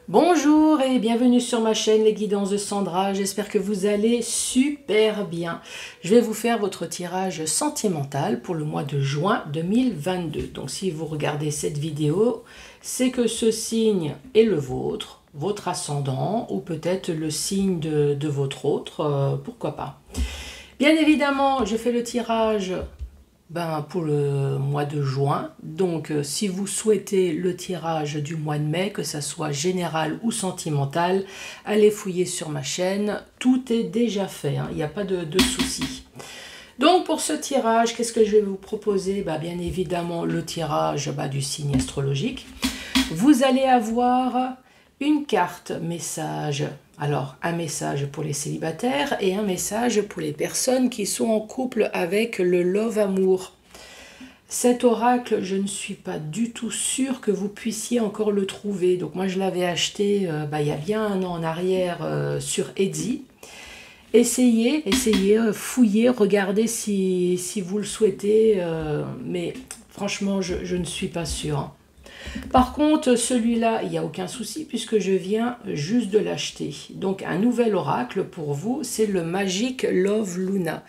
Bonjour et bienvenue sur ma chaîne Les Guidances de Sandra, j'espère que vous allez super bien. Je vais vous faire votre tirage sentimental pour le mois de juin 2022. Donc si vous regardez cette vidéo, c'est que ce signe est le vôtre, votre ascendant ou peut-être le signe de votre autre, pourquoi pas. Bien évidemment, je fais le tirage pour le mois de juin. Donc si vous souhaitez le tirage du mois de mai, que ça soit général ou sentimental, allez fouiller sur ma chaîne, tout est déjà fait, il n'y a pas de souci. Donc pour ce tirage, qu'est-ce que je vais vous proposer? Bien évidemment le tirage du signe astrologique. Vous allez avoir une carte message. Alors, un message pour les célibataires et un message pour les personnes qui sont en couple avec le love amour. Cet oracle, je ne suis pas du tout sûre que vous puissiez encore le trouver. Donc moi, je l'avais acheté il y a bien un an en arrière sur Etsy. Essayez, fouillez, regardez si vous le souhaitez. Mais franchement, je ne suis pas sûre. Par contre, celui-là, il n'y a aucun souci puisque je viens juste de l'acheter. Donc, un nouvel oracle pour vous, c'est le Magic Love Luna.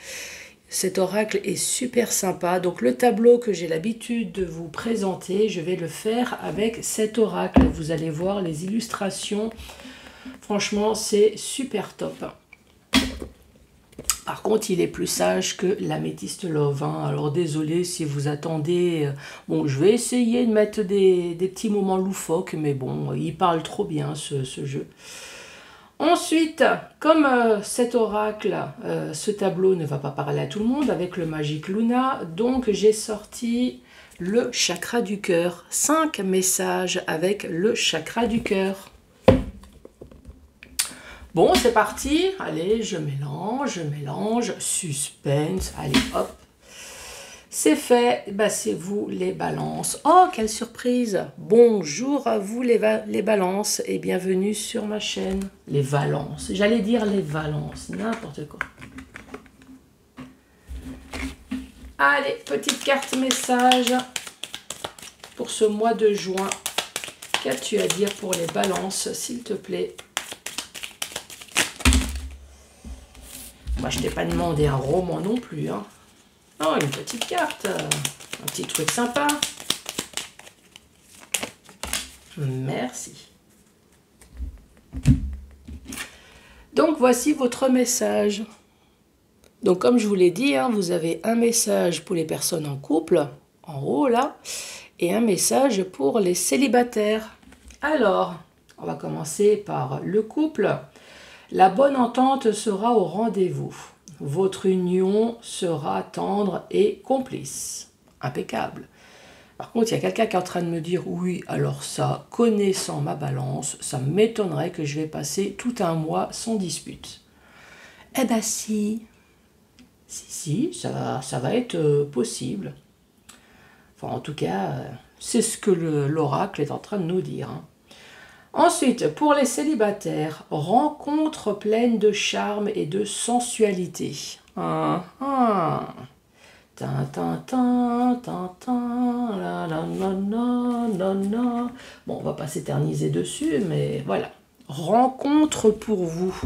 Cet oracle est super sympa. Donc, le tableau que j'ai l'habitude de vous présenter, je vais le faire avec cet oracle. Vous allez voir les illustrations. Franchement, c'est super top. Par contre, il est plus sage que l'améthyste love. Alors désolé si vous attendez. Bon, je vais essayer de mettre des petits moments loufoques, mais bon, il parle trop bien ce jeu. Ensuite, comme cet oracle, ce tableau ne va pas parler à tout le monde avec le Magic Luna, donc j'ai sorti le chakra du cœur. 5 messages avec le chakra du cœur. Bon, c'est parti. Allez, je mélange. Suspense. Allez, hop. C'est fait. C'est vous les balances. Oh, quelle surprise. Bonjour à vous les balances et bienvenue sur ma chaîne. Les valences. J'allais dire les valences. N'importe quoi. Allez, petite carte message pour ce mois de juin. Qu'as-tu à dire pour les balances, s'il te plaît? Moi, je t'ai pas demandé un roman non plus. Oh, une petite carte. Un petit truc sympa. Merci. Donc, voici votre message. Donc, comme je vous l'ai dit, vous avez un message pour les personnes en couple, en haut là, et un message pour les célibataires. Alors, on va commencer par le couple. La bonne entente sera au rendez-vous. Votre union sera tendre et complice. Impeccable. Par contre, il y a quelqu'un qui est en train de me dire « Oui, alors ça, connaissant ma balance, ça m'étonnerait que je vais passer tout un mois sans dispute. » Eh ben si. Si, ça va être possible. Enfin, en tout cas, c'est ce que l'oracle est en train de nous dire. Ensuite, pour les célibataires, rencontre pleine de charme et de sensualité. Bon, on va pas s'éterniser dessus, mais voilà. Rencontre pour vous.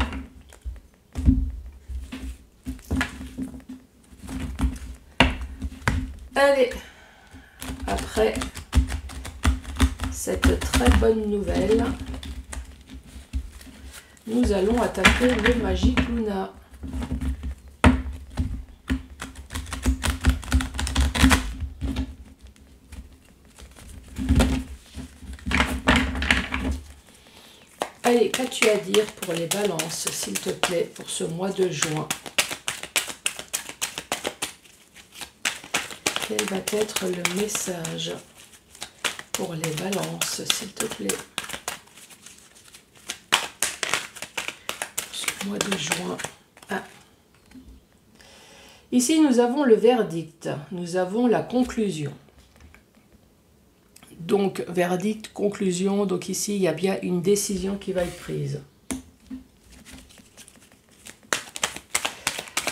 Allez, après cette très bonne nouvelle, nous allons attaquer le Magic Luna. Allez, qu'as-tu à dire pour les balances, s'il te plaît, pour ce mois de juin? Quel va être le message pour les balances, s'il te plaît, ce mois de juin? Ici, nous avons le verdict, nous avons la conclusion. Donc, verdict, conclusion, donc ici, il y a bien une décision qui va être prise.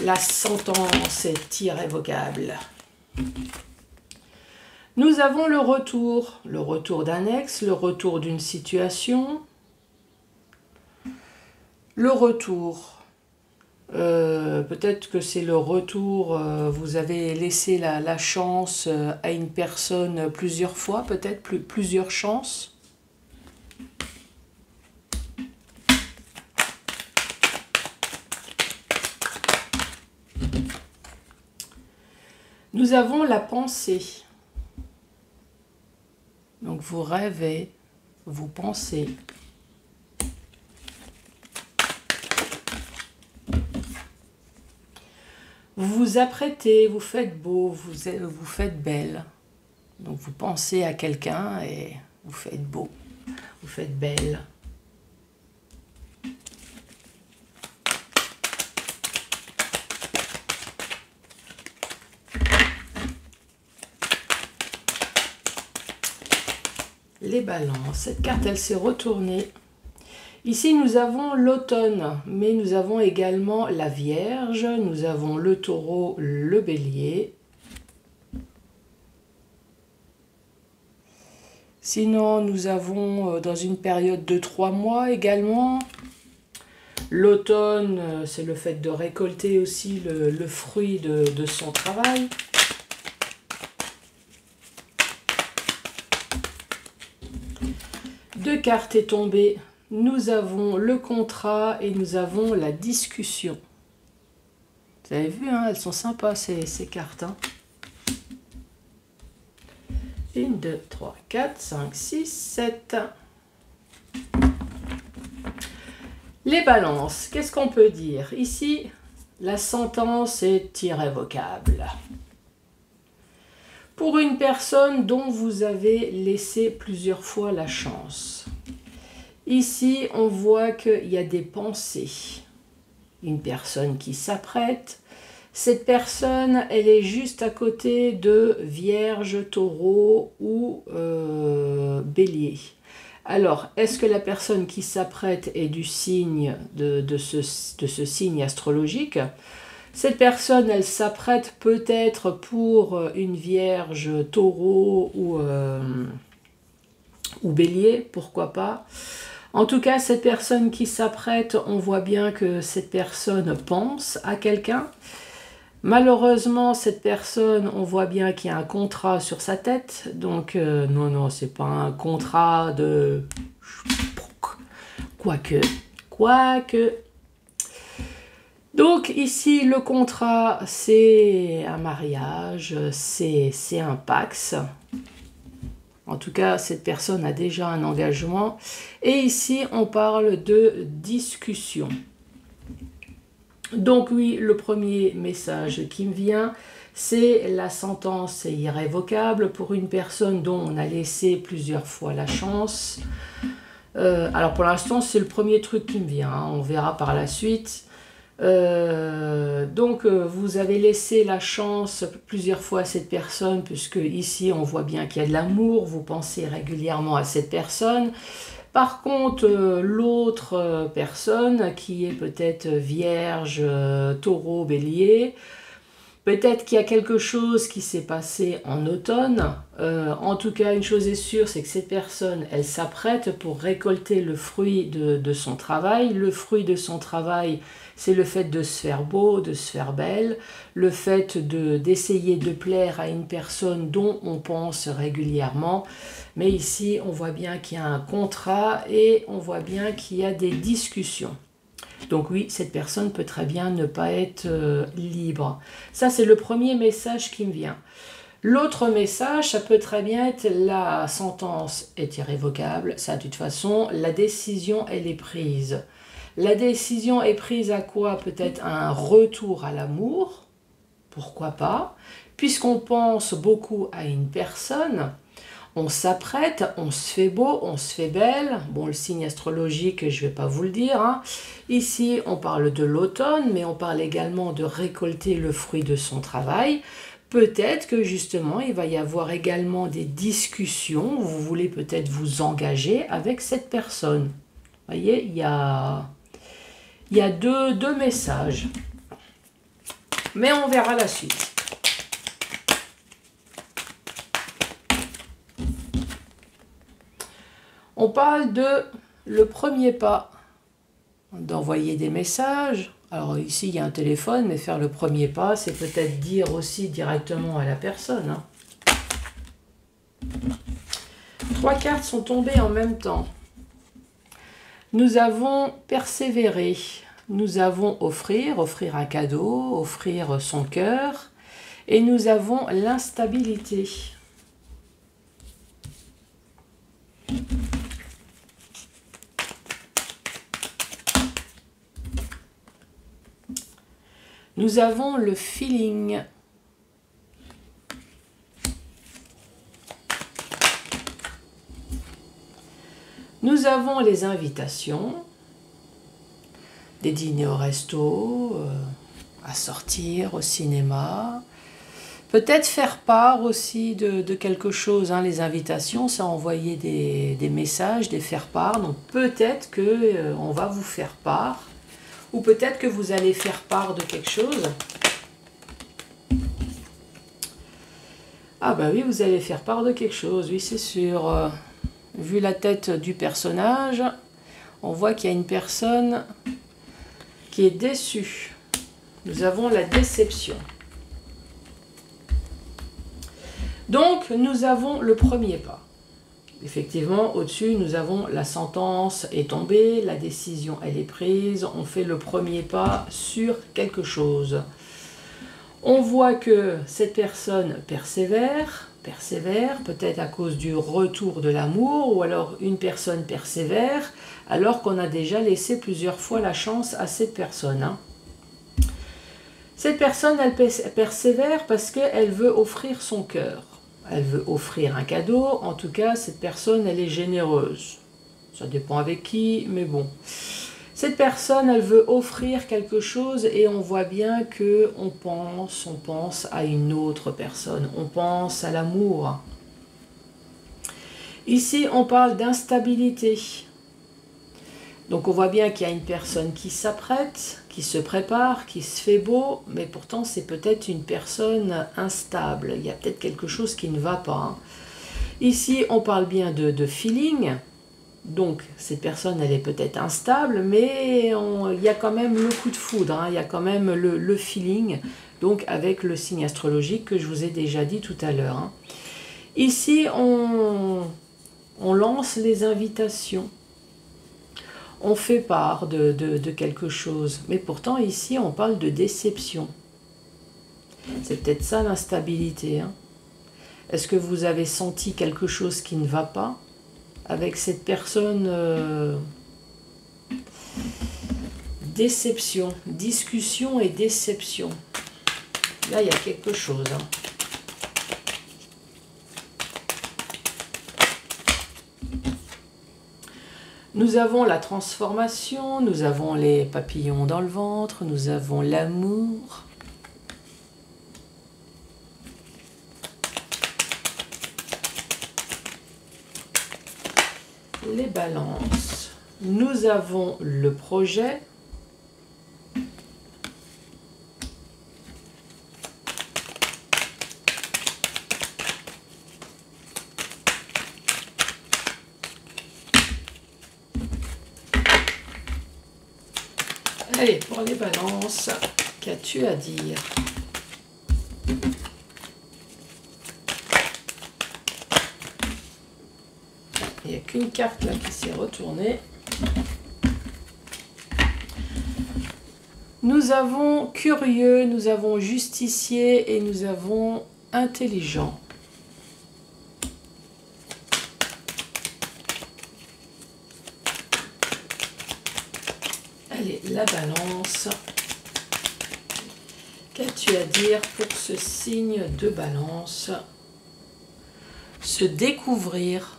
La sentence est irrévocable. Nous avons le retour d'un ex, le retour d'une situation, Le retour. Peut-être que c'est le retour, vous avez laissé la chance à une personne plusieurs fois, peut-être plusieurs chances. Nous avons la pensée. Donc vous rêvez, vous pensez. Vous vous apprêtez, vous faites beau, vous faites belle. Donc vous pensez à quelqu'un et vous faites beau, vous faites belle. Les balances. Cette carte, elle s'est retournée. Ici, nous avons l'automne, mais nous avons également la Vierge, nous avons le Taureau, le Bélier. Sinon, nous avons dans une période de 3 mois également. L'automne, c'est le fait de récolter aussi le fruit de son travail. Deux cartes est tombée. Nous avons le contrat et nous avons la discussion. Vous avez vu, hein, elles sont sympas ces cartes. Hein. 1, 2, 3, 4, 5, 6, 7. Les balances, qu'est-ce qu'on peut dire? Ici, la sentence est irrévocable. Pour une personne dont vous avez laissé plusieurs fois la chance. Ici, on voit qu'il y a des pensées. Une personne qui s'apprête. Cette personne, elle est juste à côté de Vierge, Taureau ou Bélier. Alors, est-ce que la personne qui s'apprête est du signe de ce signe astrologique? Cette personne, elle s'apprête peut-être pour une Vierge, Taureau ou Bélier, pourquoi pas. En tout cas, cette personne qui s'apprête, on voit bien que cette personne pense à quelqu'un. Malheureusement, cette personne, on voit bien qu'il y a un contrat sur sa tête. Donc, non, c'est pas un contrat de... Quoique. Donc, ici, le contrat, c'est un mariage, c'est un pax. En tout cas, cette personne a déjà un engagement. Et ici, on parle de discussion. Donc oui, le premier message qui me vient, c'est la sentence est irrévocable pour une personne dont on a laissé plusieurs fois la chance. Alors pour l'instant, c'est le premier truc qui me vient. Hein. On verra par la suite. Donc vous avez laissé la chance plusieurs fois à cette personne, puisque ici on voit bien qu'il y a de l'amour, vous pensez régulièrement à cette personne. Par contre, l'autre personne qui est peut-être Vierge, Taureau, Bélier, peut-être qu'il y a quelque chose qui s'est passé en automne. En tout cas, une chose est sûre, c'est que cette personne, elle s'apprête pour récolter le fruit de son travail. Le fruit de son travail, c'est le fait de se faire beau, de se faire belle, le fait d'essayer de plaire à une personne dont on pense régulièrement. Mais ici, on voit bien qu'il y a un contrat et on voit bien qu'il y a des discussions. Donc oui, cette personne peut très bien ne pas être libre. Ça, c'est le premier message qui me vient. L'autre message, ça peut très bien être la sentence est irrévocable. Ça, de toute façon, la décision, elle est prise. La décision est prise à quoi? Peut-être un retour à l'amour. Pourquoi pas? Puisqu'on pense beaucoup à une personne, on s'apprête, on se fait beau, on se fait belle. Bon, le signe astrologique, je ne vais pas vous le dire. Hein. Ici, on parle de l'automne, mais on parle également de récolter le fruit de son travail. Peut-être que justement, il va y avoir également des discussions. Vous voulez peut-être vous engager avec cette personne. Vous voyez, il y a deux messages. Mais on verra la suite. On parle de le premier pas. d'envoyer des messages. Alors ici, il y a un téléphone, mais faire le premier pas, c'est peut-être dire aussi directement à la personne. Hein. 3 cartes sont tombées en même temps. Nous avons persévéré. Nous avons offrir un cadeau, offrir son cœur. Et nous avons l'instabilité. Nous avons le feeling. Nous avons les invitations, des dîners au resto, à sortir au cinéma. Peut-être faire part aussi de quelque chose. Hein. Les invitations, c'est envoyer des messages, des faire part. Donc peut-être qu'on va vous faire part. Ou peut-être que vous allez faire part de quelque chose. Ah bah oui, vous allez faire part de quelque chose, oui c'est sûr. Vu la tête du personnage, on voit qu'il y a une personne qui est déçue. Nous avons la déception. Donc, nous avons le premier pas. Effectivement, au-dessus, nous avons la sentence est tombée, la décision, elle est prise. On fait le premier pas sur quelque chose. On voit que cette personne persévère, peut-être à cause du retour de l'amour, ou alors une personne persévère, alors qu'on a déjà laissé plusieurs fois la chance à cette personne. Hein. Cette personne, elle persévère parce qu'elle veut offrir son cœur. Elle veut offrir un cadeau. En tout cas, cette personne, elle est généreuse. Ça dépend avec qui, mais bon. Cette personne, elle veut offrir quelque chose et on voit bien qu'on pense à une autre personne. On pense à l'amour. Ici, on parle d'instabilité. Donc on voit bien qu'il y a une personne qui s'apprête, qui se prépare, qui se fait beau, mais pourtant c'est peut-être une personne instable. Il y a peut-être quelque chose qui ne va pas. Hein. Ici, on parle bien de feeling. Donc cette personne, elle est peut-être instable, mais il y a quand même le coup de foudre, hein. Il y a quand même le feeling, donc avec le signe astrologique que je vous ai déjà dit tout à l'heure. Hein. Ici, on lance les invitations. On fait part de quelque chose. Mais pourtant, ici, on parle de déception. C'est peut-être ça l'instabilité. Hein. Est-ce que vous avez senti quelque chose qui ne va pas avec cette personne déception, discussion et déception. Là, il y a quelque chose. Hein. Nous avons la transformation, nous avons les papillons dans le ventre, nous avons l'amour. Les balances. Nous avons le projet. Allez, pour les balances, qu'as-tu à dire ? Il n'y a qu'une carte là qui s'est retournée. Nous avons curieux, nous avons justicier et nous avons intelligent. Allez, la balance. Qu'as-tu à dire pour ce signe de balance? Se découvrir.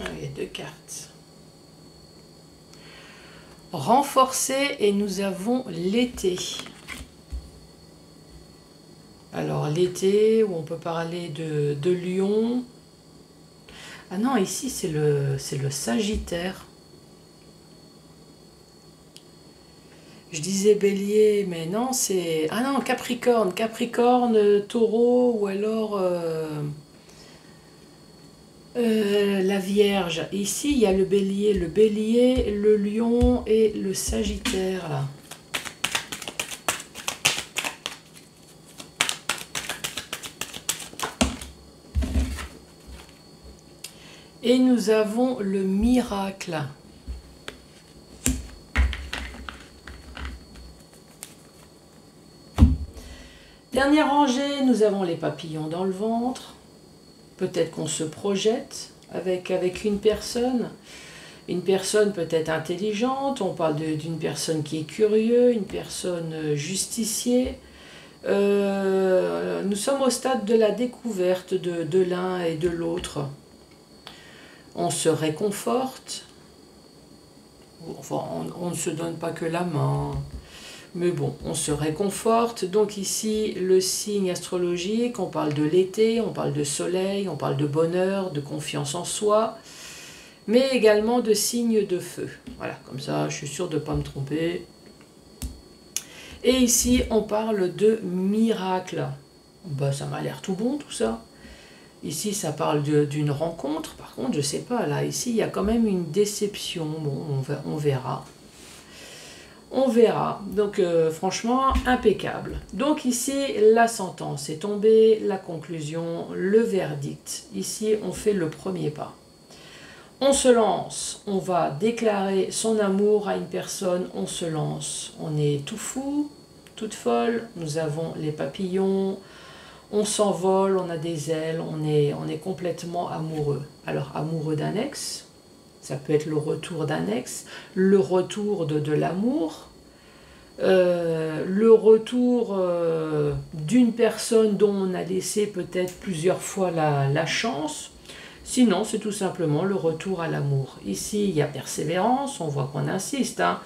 Allez, 2 cartes. Renforcer et nous avons l'été. Alors l'été, où on peut parler de Lion. Ah non, ici c'est le Sagittaire. Je disais bélier, mais non, c'est... Ah non, capricorne, capricorne, taureau, ou alors la vierge. Ici, il y a le bélier, le lion et le sagittaire, là. Et nous avons le miracle. Dernière rangée, nous avons les papillons dans le ventre. Peut-être qu'on se projette avec une personne. Une personne peut-être intelligente. On parle d'une personne qui est curieuse, une personne justicier. Nous sommes au stade de la découverte de l'un et de l'autre. On se réconforte. Enfin, on ne se donne pas que la main. Mais bon, on se réconforte. Donc ici, le signe astrologique, on parle de l'été, on parle de soleil, on parle de bonheur, de confiance en soi, mais également de signes de feu. Voilà, comme ça, je suis sûre de ne pas me tromper. Et ici, on parle de miracle. Bah, ça m'a l'air tout bon, tout ça. Ici, ça parle d'une rencontre. Par contre, je ne sais pas, là, ici, il y a quand même une déception. Bon, on verra. On verra. Donc, franchement, impeccable. Donc, ici, la sentence est tombée, la conclusion, le verdict. Ici, on fait le premier pas. On se lance. On va déclarer son amour à une personne. On se lance. On est tout fou, toute folle. Nous avons les papillons. On s'envole, on a des ailes. On est complètement amoureux. Alors, amoureux d'un ex. Ça peut être le retour d'un ex, le retour de l'amour, le retour d'une personne dont on a laissé peut-être plusieurs fois la chance. Sinon, c'est tout simplement le retour à l'amour. Ici, il y a persévérance, on voit qu'on insiste. Hein.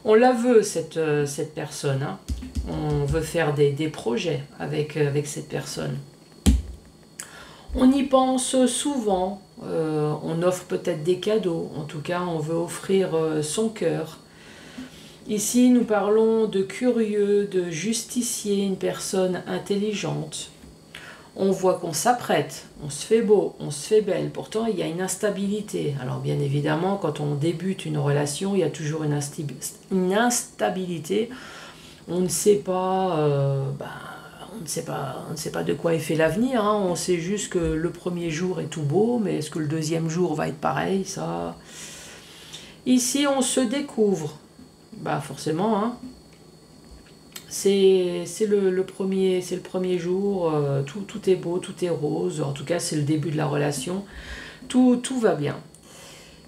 On la veut, cette personne. Hein. On veut faire des projets avec cette personne. On y pense souvent, on offre peut-être des cadeaux, en tout cas on veut offrir son cœur. Ici nous parlons de curieux, de justicier, une personne intelligente. On voit qu'on s'apprête, on se fait beau, on se fait belle, pourtant il y a une instabilité. Alors bien évidemment quand on débute une relation, il y a toujours une instabilité. On ne sait pas... on ne sait pas de quoi est fait l'avenir, hein. On sait juste que le premier jour est tout beau, mais est-ce que le deuxième jour va être pareil, ça? Ici, on se découvre. Bah forcément, hein. C'est le premier jour, tout est beau, tout est rose. En tout cas, c'est le début de la relation. Tout va bien.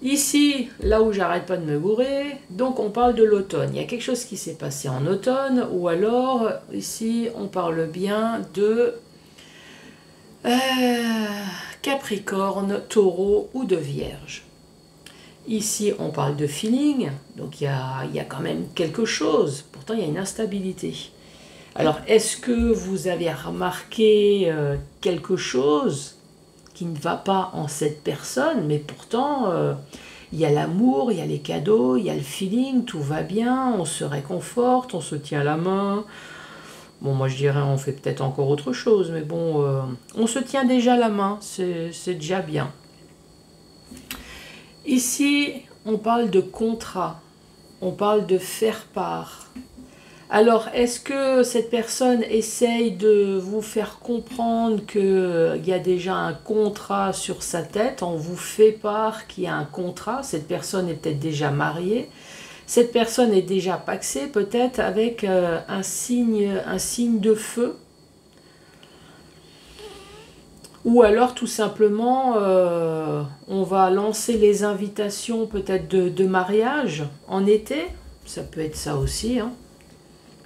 Ici, là où j'arrête pas de me gourer, donc on parle de l'automne. Il y a quelque chose qui s'est passé en automne, ou alors, ici, on parle bien de Capricorne, Taureau ou de Vierge. Ici, on parle de feeling, donc il y a quand même quelque chose. Pourtant, il y a une instabilité. Alors, est-ce que vous avez remarqué quelque chose qui ne va pas en cette personne, mais pourtant il y a l'amour, il y a les cadeaux, il y a le feeling, tout va bien, on se réconforte, on se tient la main. Bon, moi je dirais on fait peut-être encore autre chose, mais bon, on se tient déjà la main, c'est déjà bien. Ici, on parle de contrat, on parle de faire part. Alors, est-ce que cette personne essaye de vous faire comprendre qu'il y a déjà un contrat sur sa tête? On vous fait part qu'il y a un contrat. Cette personne est peut-être déjà mariée. Cette personne est déjà paxée, peut-être avec un signe de feu. Ou alors, tout simplement, on va lancer les invitations peut-être de mariage en été. Ça peut être ça aussi, hein.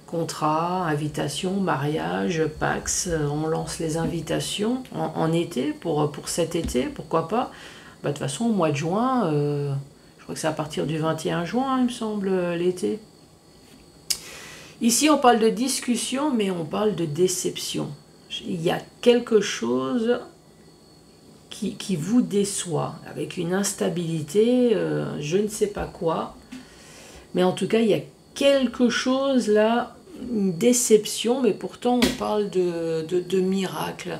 Contrat, invitation, mariage, Pax, on lance les invitations en été, pour cet été, pourquoi pas. Bah, de toute façon, au mois de juin, je crois que c'est à partir du 21 juin, il me semble, l'été. Ici, on parle de discussion, mais on parle de déception. Il y a quelque chose qui vous déçoit, avec une instabilité, je ne sais pas quoi. Mais en tout cas, il y a quelque chose là, une déception, mais pourtant on parle de miracle.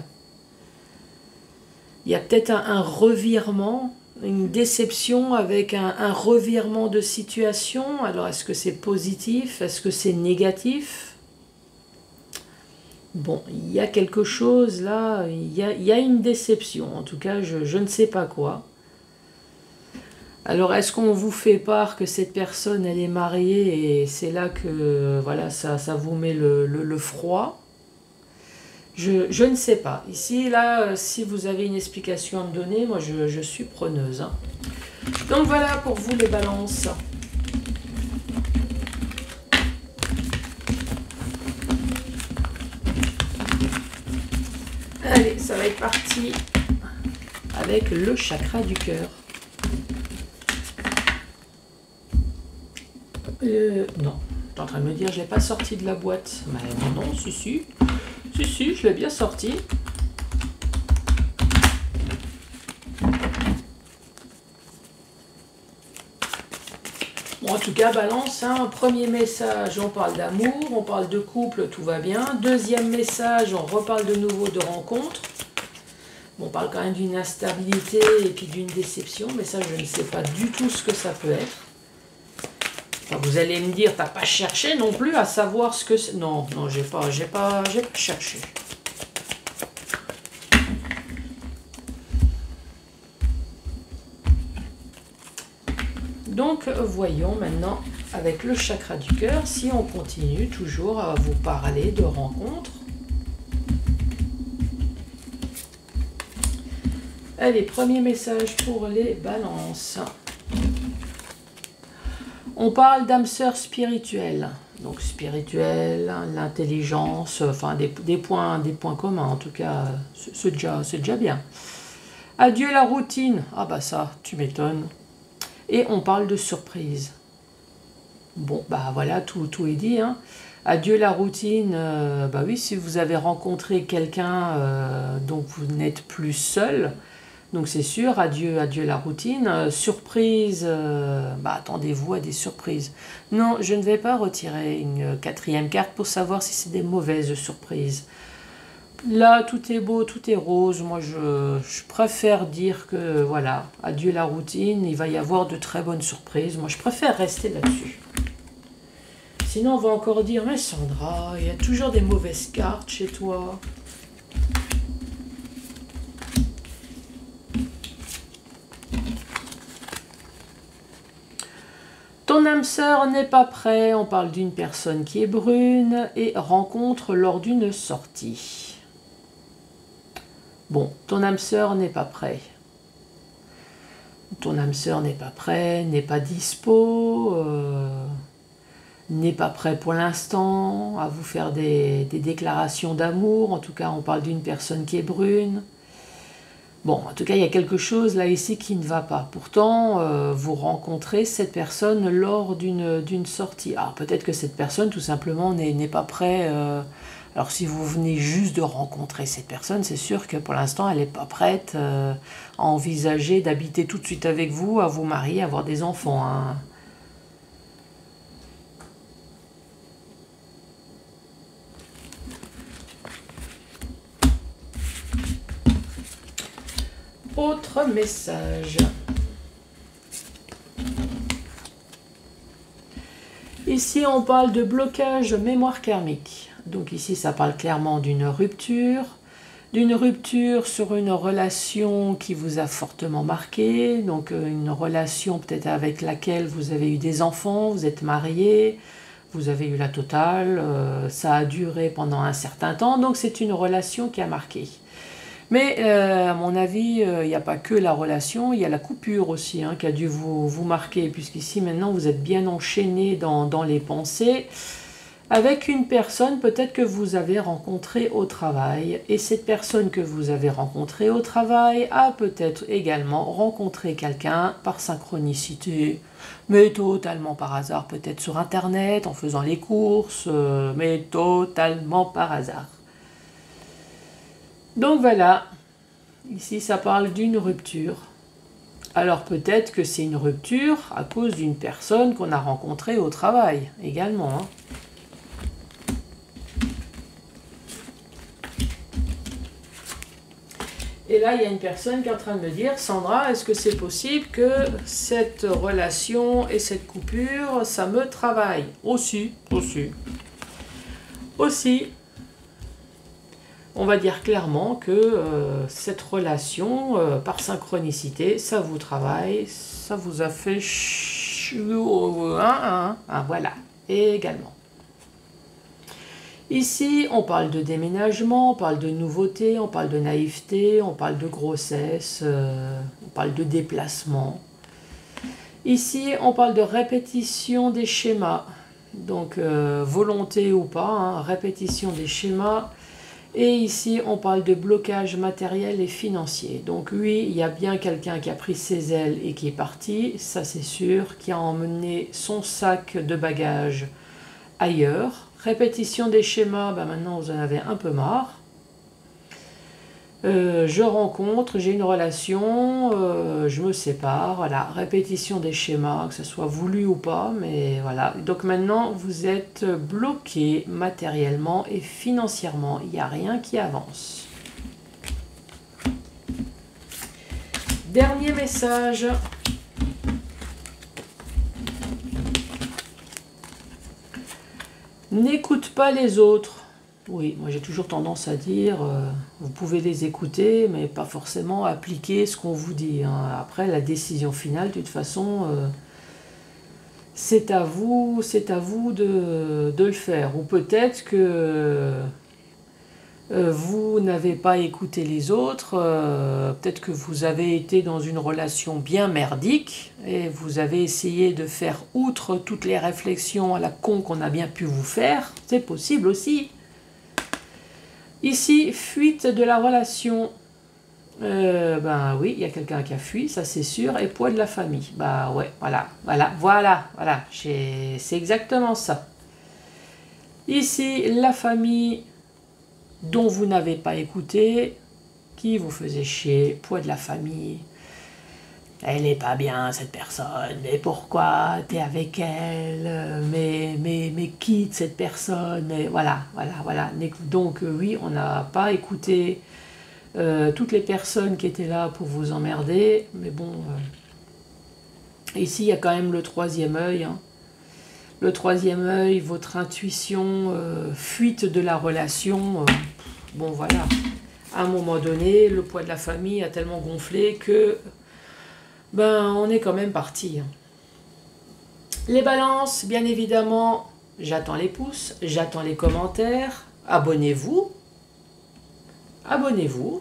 Il y a peut-être un revirement, une déception avec un revirement de situation. Alors est-ce que c'est positif? Est-ce que c'est négatif? Bon, il y a quelque chose là, il y a une déception. En tout cas, je ne sais pas quoi. Alors, est-ce qu'on vous fait part que cette personne, elle est mariée et c'est là que voilà, ça vous met le froid? Je ne sais pas. Ici, là, si vous avez une explication à me donner, moi, je suis preneuse, hein. Donc, voilà pour vous les balances. Allez, ça va être parti avec le chakra du cœur. Non, tu es en train de me dire, je ne l'ai pas sorti de la boîte. Mais non, si, je l'ai bien sorti. Bon, en tout cas, balance, hein, premier message, on parle d'amour, on parle de couple, tout va bien. Deuxième message, on reparle de nouveau de rencontre. Bon, on parle quand même d'une instabilité et puis d'une déception, mais ça, je ne sais pas du tout ce que ça peut être. Enfin, vous allez me dire, t'as pas cherché non plus à savoir ce que c'est. Non, j'ai pas cherché. Donc, voyons maintenant avec le chakra du cœur si on continue toujours à vous parler de rencontres. Allez, premier message pour les balances. On parle d'âme sœur spirituelle. Donc spirituelle, l'intelligence, enfin des points communs en tout cas, c'est déjà bien. Adieu la routine. Ah bah ça, tu m'étonnes. Et on parle de surprise. Bon, bah voilà, tout est dit, hein. Adieu la routine, bah oui, si vous avez rencontré quelqu'un, donc vous n'êtes plus seul, donc c'est sûr, adieu la routine. Surprise, bah attendez-vous à des surprises. Non, je ne vais pas retirer une quatrième carte pour savoir si c'est des mauvaises surprises. Là, tout est beau, tout est rose. Moi, je préfère dire que, voilà, adieu la routine, il va y avoir de très bonnes surprises. Moi, je préfère rester là-dessus. Sinon, on va encore dire, mais Sandra, il y a toujours des mauvaises cartes chez toi. Ton âme sœur n'est pas prêt. On parle d'une personne qui est brune et rencontre lors d'une sortie. Bon, ton âme sœur n'est pas prêt. Ton âme sœur n'est pas prêt, n'est pas dispo, n'est pas prêt pour l'instant à vous faire des déclarations d'amour. En tout cas, on parle d'une personne qui est brune. Bon, en tout cas, il y a quelque chose là ici qui ne va pas. Pourtant, vous rencontrez cette personne lors d'une sortie. Alors peut-être que cette personne, tout simplement, n'est pas prête. Alors si vous venez juste de rencontrer cette personne, c'est sûr que pour l'instant, elle n'est pas prête à envisager d'habiter tout de suite avec vous, à vous marier, à avoir des enfants, hein. Autre message. Ici, on parle de blocage mémoire karmique. Donc ici, ça parle clairement d'une rupture sur une relation qui vous a fortement marqué. Donc une relation peut-être avec laquelle vous avez eu des enfants, vous êtes mariés, vous avez eu la totale, ça a duré pendant un certain temps. Donc c'est une relation qui a marqué. Mais à mon avis, il n'y a pas que la relation, il y a la coupure aussi, hein, qui a dû vous marquer, puisqu'ici maintenant vous êtes bien enchaîné dans les pensées, avec une personne peut-être que vous avez rencontrée au travail. Et cette personne que vous avez rencontrée au travail a peut-être également rencontré quelqu'un par synchronicité, mais totalement par hasard, peut-être sur Internet, en faisant les courses, mais totalement par hasard. Donc voilà, ici ça parle d'une rupture. Alors peut-être que c'est une rupture à cause d'une personne qu'on a rencontrée au travail également. Hein. Et là, il y a une personne qui est en train de me dire, Sandra, est-ce que c'est possible que cette relation et cette coupure, ça me travaille? Aussi. On va dire clairement que cette relation, par synchronicité, ça vous travaille, ça vous a fait... voilà, et également. Ici, on parle de déménagement, on parle de nouveauté, on parle de naïveté, on parle de grossesse, on parle de déplacement. Ici, on parle de répétition des schémas, donc volonté ou pas, hein, répétition des schémas. Et ici, on parle de blocage matériel et financier. Donc oui, il y a bien quelqu'un qui a pris ses ailes et qui est parti, ça c'est sûr, qui a emmené son sac de bagages ailleurs. Répétition des schémas, ben maintenant vous en avez un peu marre. Je rencontre, j'ai une relation, je me sépare, voilà, répétition des schémas, que ce soit voulu ou pas, mais voilà. Donc maintenant vous êtes bloqué matériellement et financièrement, il n'y a rien qui avance. Dernier message. N'écoute pas les autres. Oui, moi j'ai toujours tendance à dire, vous pouvez les écouter, mais pas forcément appliquer ce qu'on vous dit. Hein. Après, la décision finale, de toute façon, c'est à vous de le faire. Ou peut-être que vous n'avez pas écouté les autres, peut-être que vous avez été dans une relation bien merdique, et vous avez essayé de faire outre toutes les réflexions à la con qu'on a bien pu vous faire. C'est possible aussi. Ici, fuite de la relation. Ben oui, il y a quelqu'un qui a fui, ça c'est sûr. Et poids de la famille. Bah ouais, voilà. C'est exactement ça. Ici, la famille dont vous n'avez pas écouté, qui vous faisait chier, poids de la famille. Elle n'est pas bien, cette personne, mais pourquoi t'es avec elle, mais quitte cette personne, mais voilà. Donc oui, on n'a pas écouté toutes les personnes qui étaient là pour vous emmerder, mais bon, ici il y a quand même le troisième œil, hein. Le troisième œil, votre intuition, fuite de la relation, bon voilà, à un moment donné, le poids de la famille a tellement gonflé que ben on est quand même parti. Les balances, bien évidemment, j'attends les pouces, j'attends les commentaires, abonnez-vous,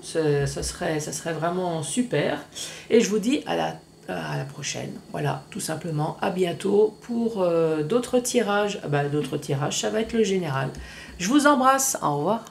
ça serait vraiment super, et je vous dis à la prochaine, voilà, tout simplement, à bientôt pour d'autres tirages. D'autres tirages, ça va être le général. Je vous embrasse, au revoir.